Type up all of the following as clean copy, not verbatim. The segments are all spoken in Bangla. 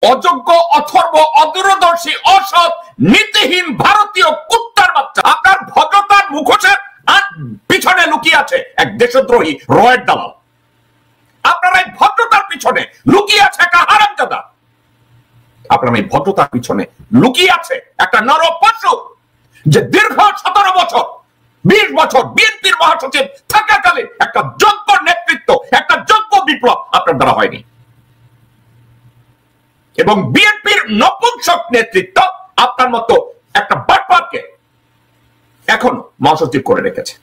অযোগ্য, অথর্ব, অদূরদর্শী, অসৎ, নীতিহীন ভারতীয় কুত্তার বাচ্চা। আপনার ভদ্রতার মুখোশের পিছনে লুকিয়ে আছে এক দেশদ্রোহী রয়ের দালাল। আপনার এই ভদ্রতার পিছনে লুকিয়ে আছে একটা হারামজাদা। আপনার এই ভদ্রতার পিছনে লুকিয়ে আছে একটা নরপশু, যে দীর্ঘ 17 বছর 20 বছর বিএনপির মহাসচিব থাকাকালীন একটা যোগ্য নেতৃত্ব, একটা যোগ্য বিপ্লব আপনার দ্বারা হয়নি, এবং বিএনপির নপুংসক নেতৃত্ব আপনার মতো একটা বাটপারকে এখন মহাসচিব করে রেখেছে।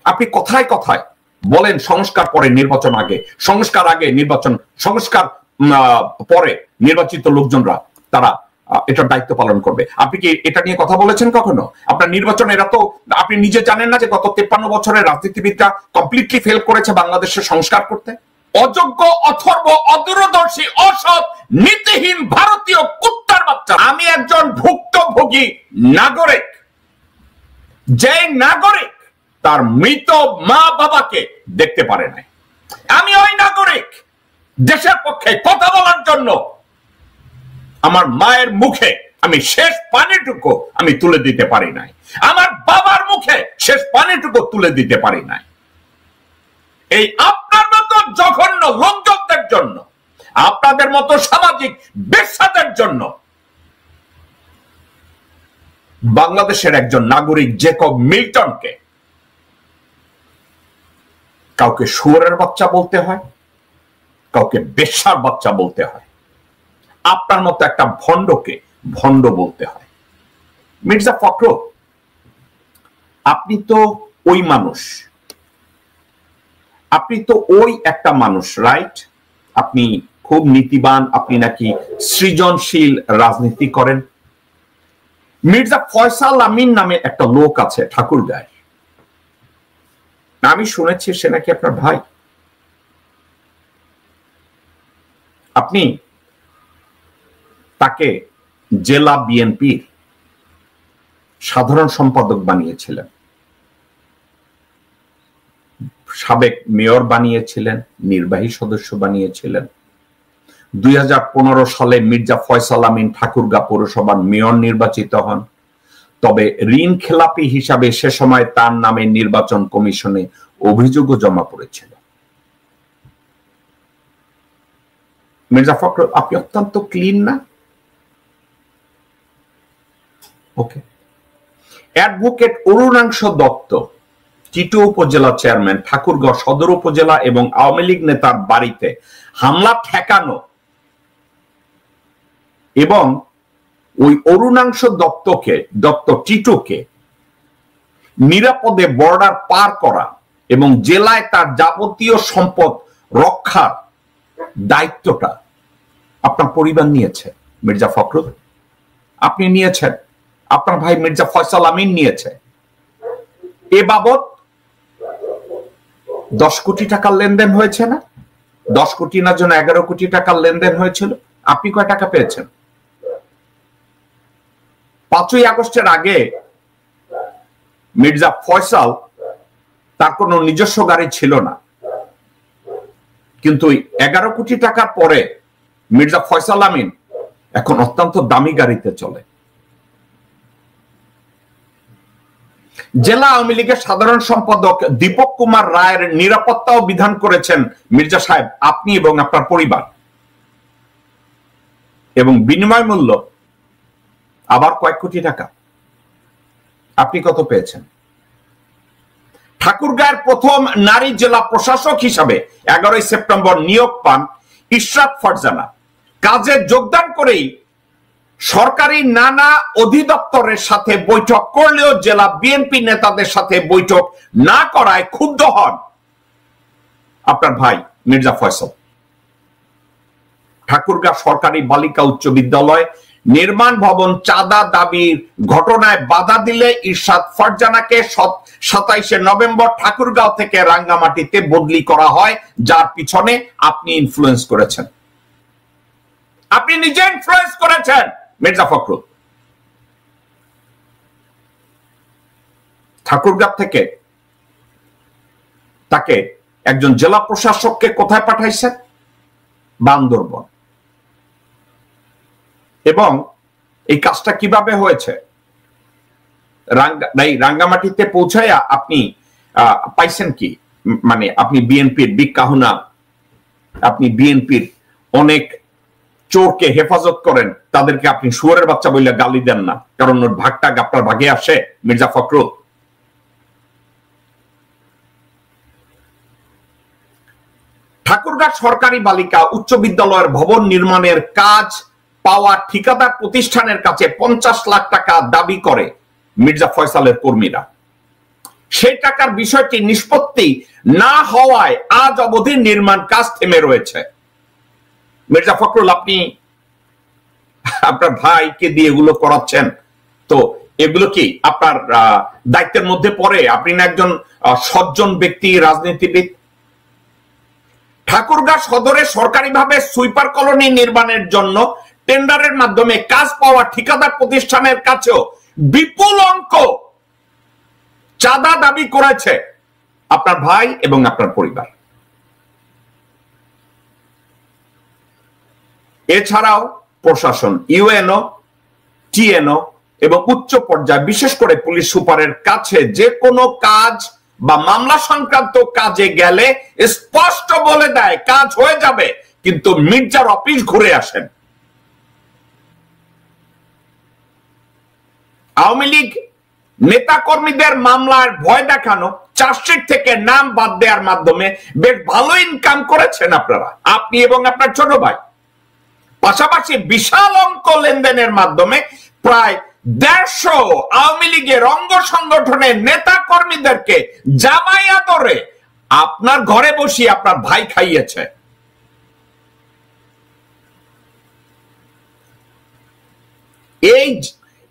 আপনি কথায় কথায় বলেন সংস্কার পরে নির্বাচন আগে, সংস্কার আগে নির্বাচন, সংস্কার পরে নির্বাচিত লোকজনরা তারা এটার দায়িত্ব পালন করবে। আপনি কি এটা নিয়ে কথা বলেছেন কখনো? আপনার নির্বাচন, এরা তো আপনি নিজে জানেন না যে গত 53 বছরের রাজনীতিবিদরা কমপ্লিটলি ফেল করেছে বাংলাদেশের সংস্কার করতে? অযোগ্য, অথর্ব, অদূরদর্শী, অসৎ, নীতিহীন ভারতীয় কুত্তার বাচ্চা। আমি একজন ভুক্তভোগী নাগরিক, যে নাগরিক তার মৃত মা বাবাকে দেখতে পারে নাই। আমি ওই নাগরিক দেশের পক্ষে কথা বলার জন্য আমার মায়ের মুখে আমি শেষ পানিটুকু আমি তুলে দিতে পারি নাই, আমার বাবার মুখে শেষ পানিটুকু তুলে দিতে পারি নাই। এই আপনার মতো জঘন্য লোকজনদের জন্য, আপনাদের মতো সামাজিক বেশ্যাদের জন্য বাংলাদেশের একজন নাগরিক জেকব মিল্টনকে কাউকে শুয়োরের বাচ্চা বলতে হয়, কাউকে বেশ্যার বাচ্চা বলতে হয়, আপনার মতো একটা ভণ্ডকে ভণ্ড বলতে হয়। মির্জা ফখরুল, আপনি তো ওই মানুষ, আপনি তো ওই একটা মানুষ, রাইট? আপনি খুব নীতিবান, আপনি নাকি সৃজনশীল রাজনীতি করেন। মির্জা ফয়সাল আমিন নামে একটা লোক আছে ঠাকুরগাঁয়, আমি শুনেছি সে নাকি আপনার ভাই। আপনি তাকে জেলা বিএনপির সাধারণ সম্পাদক বানিয়েছিলেন, সাবেক মেয়র বানিয়েছিলেন, নির্বাহী সদস্য বানিয়েছিলেন। 2015 সালে মির্জা ফয়সাল আমিন ঠাকুরগাঁ পৌরসভার মেয়র নির্বাচিত হন। তবে ঋণ খেলাপি হিসাবে সে সময় তার নামে নির্বাচন কমিশনে অভিযোগও জমা পড়েছিল। মির্জা ফখরুল, আপনি অত্যন্ত ক্লিন না? ওকে। অ্যাডভোকেট অরুণাংশ দত্ত, টিটু উপজেলা চেয়ারম্যান, ঠাকুরগাঁও সদর উপজেলা এবং আওয়ামী লীগ নেতার বাড়িতে হামলা ঠেকানো এবং ওই অরুণাংশ দত্ত টিটুকে নিরাপদে বর্ডার পার করা এবং জেলায় তার যাবতীয় সম্পদ রক্ষার দায়িত্বটা আপনার পরিবার নিয়েছে। মির্জা ফখরুল, আপনি নিয়েছেন, আপনার ভাই মির্জা ফয়সাল আমিন নিয়েছে। এ বাবদ 10 কোটি টাকার লেনদেন হয়েছে না? 10 কোটি না জন্য 11 কোটি টাকার লেনদেন হয়েছিল। আপনি কয় টাকা পেয়েছেন? 5ই আগস্টের আগে মির্জা ফয়সাল, তার কোনো নিজস্ব গাড়ি ছিল না, কিন্তু 11 কোটি টাকার পরে মির্জা ফয়সাল আমিন এখন অত্যন্ত দামি গাড়িতে চলে। জেলা আওয়ামী লীগের সাধারণ সম্পাদক দীপক কুমার রায়ের নিরাপত্তাও বিধান করেছেন মির্জা সাহেব আপনি এবং আপনার পরিবার, এবং বিনিময় মূল্য আবার কয়েক কোটি টাকা। আপনি কত পেয়েছেন? ঠাকুরগাঁয়ের প্রথম নারী জেলা প্রশাসক হিসাবে 11ই সেপ্টেম্বর নিয়োগ পান ইশরাত ফারজানা। কাজে যোগদান করেই সরকারি নানা অধিদপ্তরের সাথে বৈঠক করলেও জেলা বিএনপি নেতাদের সাথে বৈঠক না করায় ক্ষুব্ধ হন আপনার ভাই মির্জা ফয়সাল। ঠাকুরগাঁ সরকারি বালিকা উচ্চ বিদ্যালয় নির্মাণ ভবন চাঁদা দাবির ঘটনায় বাধা দিলে ইরশাদ ফারজানাকে 27শে নভেম্বর ঠাকুরগাঁও থেকে রাঙ্গামাটিতে বদলি করা হয়, যার পিছনে আপনি ইনফ্লুয়েন্স করেছেন। আপনি নিজে ইনফ্লুয়েন্স করেছেন মির্জা ফখরুল। ঠাকুরগাঁও থেকে তাকে একজন জেলা প্রশাসককে কোথায় পাঠাইছেন? বান্দরবন। এবং এই কাজটা কিভাবে হয়েছে, রাঙ্গামাটিতে পৌঁছায়া আপনি পাইছেন কি, মানে আপনি বিএনপির বিগ কাহুনা, আপনি বিএনপির অনেক চোরকে হেফাজত করেন, তাদেরকে আপনি শুয়োরের বাচ্চা বললে গালি দেন না, কারণ ওর ভাগটা আপনার ভাগে আসে। মির্জা ফখরুল, ঠাকুরগাঁ সরকারি বালিকা উচ্চ বিদ্যালয়ের ভবন নির্মাণের কাজ পাওয়া ঠিকাদার প্রতিষ্ঠানের কাছে 50 লাখ টাকা দাবি করে মির্জা ফয়সালের কর্মীরা। সেই টাকার বিষয়টি নিষ্পত্তি না হওয়ায় আজ অবধি নির্মাণ কাজ থেমে রয়েছে। মির্জা ফখরুল, আপনি আপনার ভাইকে দিয়ে এগুলো করাচ্ছেন, তো এগুলো কি আপনার দায়িত্বের মধ্যে পড়ে? আপনি না একজন সজ্জন ব্যক্তি, রাজনীতিবিদ। ঠাকুরগাঁ সদরে সরকারিভাবে সুইপার কলোনি নির্মাণের জন্য টেন্ডারের মাধ্যমে কাজ পাওয়া ঠিকাদার প্রতিষ্ঠানের কাছেও বিপুল অঙ্ক চাঁদা দাবি করেছে আপনার ভাই এবং আপনার পরিবার। এছাড়াও প্রশাসন, ইউএনও, টিএনও এবং উচ্চ পর্যায়ে বিশেষ করে পুলিশ সুপারের কাছে যে কোনো কাজ বা মামলা সংক্রান্ত কাজে গেলে স্পষ্ট বলে দেয় কাজ হয়ে যাবে, কিন্তু মির্জার অফিস ঘুরে আসেন। আওয়ামী লীগ নেতা কর্মীদের মামলার ভয় দেখানো, চার্জশিট থেকে নাম বাদ দেওয়ার মাধ্যমে বেশ ভালো ইনকাম করেছেন আপনারা, আপনি এবং আপনার ছোট ভাই। পাশাপাশি বিশাল অঙ্ক লেনদেনের মাধ্যমে প্রায় 150 আওয়ামী লীগের অঙ্গ সংগঠনের নেতা কর্মীদেরকে জামাই আদরে আপনার ঘরে বসিয়ে আপনার ভাই খাইয়েছে। এই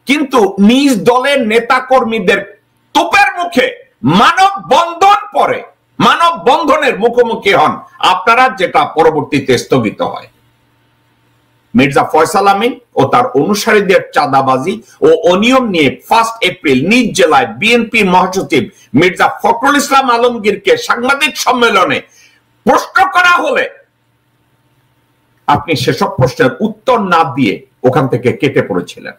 কিন্তু নিজ দলের নেতা কর্মীদের তোপের মুখে মানববন্ধনের মুখোমুখি হন আপনারা, যেটা পরবর্তীতে স্থগিত হয়। মির্জা ফয়সাল আমিন ও তার অনুসারীদের চাঁদাবাজি ও অনিয়ম নিয়ে 1 এপ্রিল নিজ জেলায় বিএনপির মহাসচিব মির্জা ফখরুল ইসলাম আলমগীরকে সাংবাদিক সম্মেলনে প্রশ্ন করা হলে আপনি সেসব প্রশ্নের উত্তর না দিয়ে ওখান থেকে কেটে পড়েছিলেন।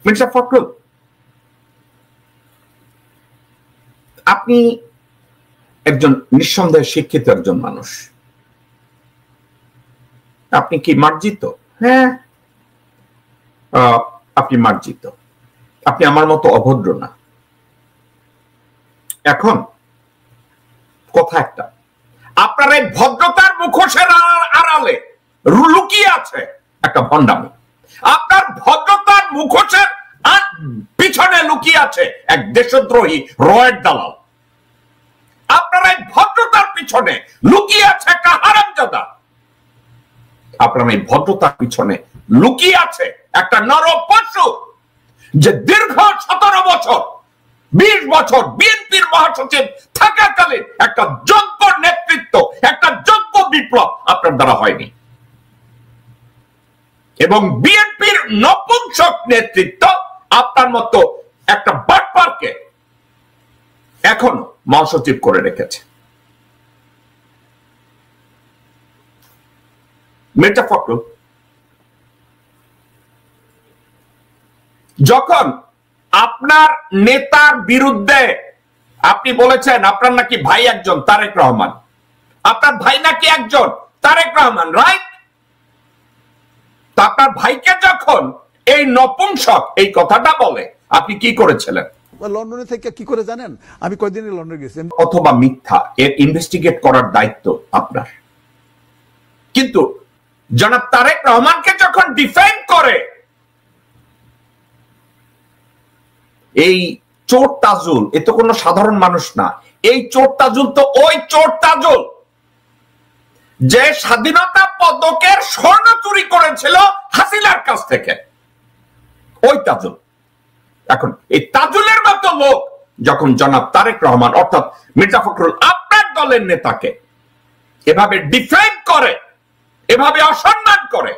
মির্জা ফখরুল, আপনি একজন নিঃসন্দেহে শিক্ষিত একজন মানুষ। আপনি কি মার্জিত? হ্যাঁ, আপনি মার্জিত। আপনি আমার মতো অভদ্র না। এখন কথা একটা, আপনার এই ভদ্রতার মুখোশের আড়ালে লুকিয়ে আছে একটা ভণ্ডামি। আপনার ভদ্রতার মুখোশের পিছনে লুকিয়ে আছে এক দেশদ্রোহী রয়ের দালাল। আপনার এই ভদ্রতার পিছনে লুকিয়ে আছে একটা হারামজাদা। আপনার এই ভদ্রতার পিছনে লুকিয়ে আছে একটা নরপশু, যে দীর্ঘ 17 বছর 20 বছর বিএনপির মহাসচিব থাকাকালীন একটা যোগ্য নেতৃত্ব, একটা যোগ্য বিপ্লব আপনার দ্বারা হয়নি, এবং বিএনপির নপুংসক নেতৃত্ব আপনার মতো একটা বাটপারকে এখন মহাসচিব করে রেখেছে। মির্জা ফখরুল, যখন আপনার নেতার বিরুদ্ধে আপনি বলেছেন আপনার নাকি ভাই একজন তারেক রহমান, আপনার ভাই নাকি একজন তারেক রহমান, রাইট? আপনার ভাইকে যখন এই নপুংসক এই কথাটা বলে, আপনি কি করেছিলেন? লন্ডনে থেকে কি করে জানেন? আমি কয়দিন লন্ডনে গেছি। অথবা মিথ্যা, এর ইনভেস্টিগেট করার দায়িত্ব আপনার। কিন্তু জনাব তারেক রহমানকে যখন ডিফেন্ড করে এই চোর তাজুল, এ তো কোনো সাধারণ মানুষ না। এই চোর তাজুল তো ওই চোর তাজুল যে স্বাধীনতা পদকের স্বর্ণ চুরি করেছিল হাসিনার কাছ থেকে, ওই তাজুল। এখন এই তাজুলের মতো লোক যখন জনাব তারেক রহমান অর্থাৎ মির্জা ফখরুল আপনার দলের নেতাকে এভাবে ডিফেন্ড করে, এভাবে অসম্মান করে,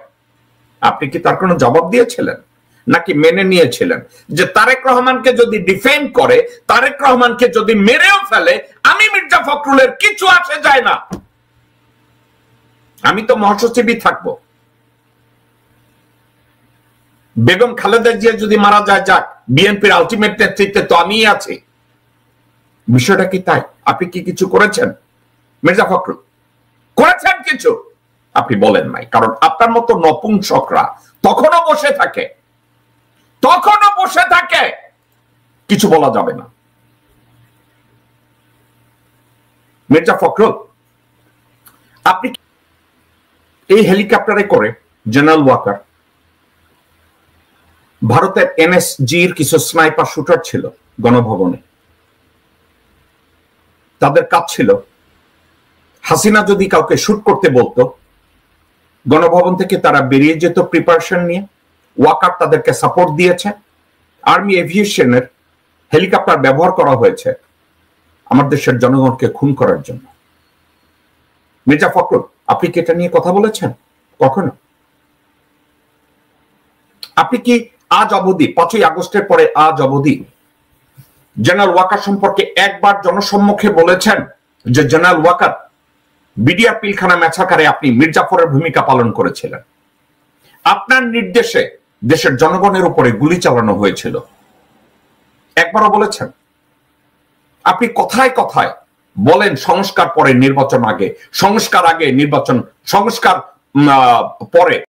আপনি কি তার কোনো জবাব দিয়েছিলেন নাকি মেনে নিয়েছিলেন যে তারেক রহমানকে যদি ডিফেন্ড করে, তারেক রহমানকে যদি মেরেও ফেলে, আমি মির্জা ফখরুলের কিছু আসে যায় না, আমি তো মহাসচিবই থাকবো। বেগম খালেদা জিয়া যদি মারা যায়, যাক, বিএনপির আলটিমেট নেতৃত্বে তো আমিই আছি। বিষয়টা কি তাই? আপনি কি কিছু করেছেন মির্জা ফখরুল? করেছেন কিছু? আপনি বলেন নাই, কারণ আপনার মতো নপুংসকরা তখনও বসে থাকে, কিছু বলা যাবে না। মির্জা ফখরুল, আপনি এই হেলিকপ্টারে করে জেনারেল ওয়াকার, ভারতের এনএসজির কিছু স্নাইপার শুটার ছিল গণভবনে, তাদের কাজ ছিল হাসিনা যদি কাউকে শুট করতে বলতো, গণভবন থেকে তারা বেরিয়ে যেত প্রিপারেশন নিয়ে। ওয়াকার তাদেরকে সাপোর্ট দিয়েছে। আর্মি এভিয়েশনের হেলিকপ্টার ব্যবহার করা হয়েছে আমার দেশের জনগণকে খুন করার জন্য। মির্জা ফখরুল, আপনি কি এটা নিয়ে কথা বলেছেন কখনো? আপনি কি আজ অবধি, 5ই আগস্টের পরে আজ অবধি জেনারেল ওয়াকার সম্পর্কে একবার জনসম্মুখে বলেছেন যে জেনারেল ওয়াকার বিডিআর পিলখানা ম্যাসাকারে আপনি মির্জাফরের ভূমিকা পালন করেছিলেন, আপনার নির্দেশে দেশের জনগণের উপরে গুলি চালানো হয়েছিল, একবারও বলেছেন? আপনি কথায় কথায় বলেন সংস্কার পরে নির্বাচন আগে, সংস্কার আগে নির্বাচন, সংস্কার পরে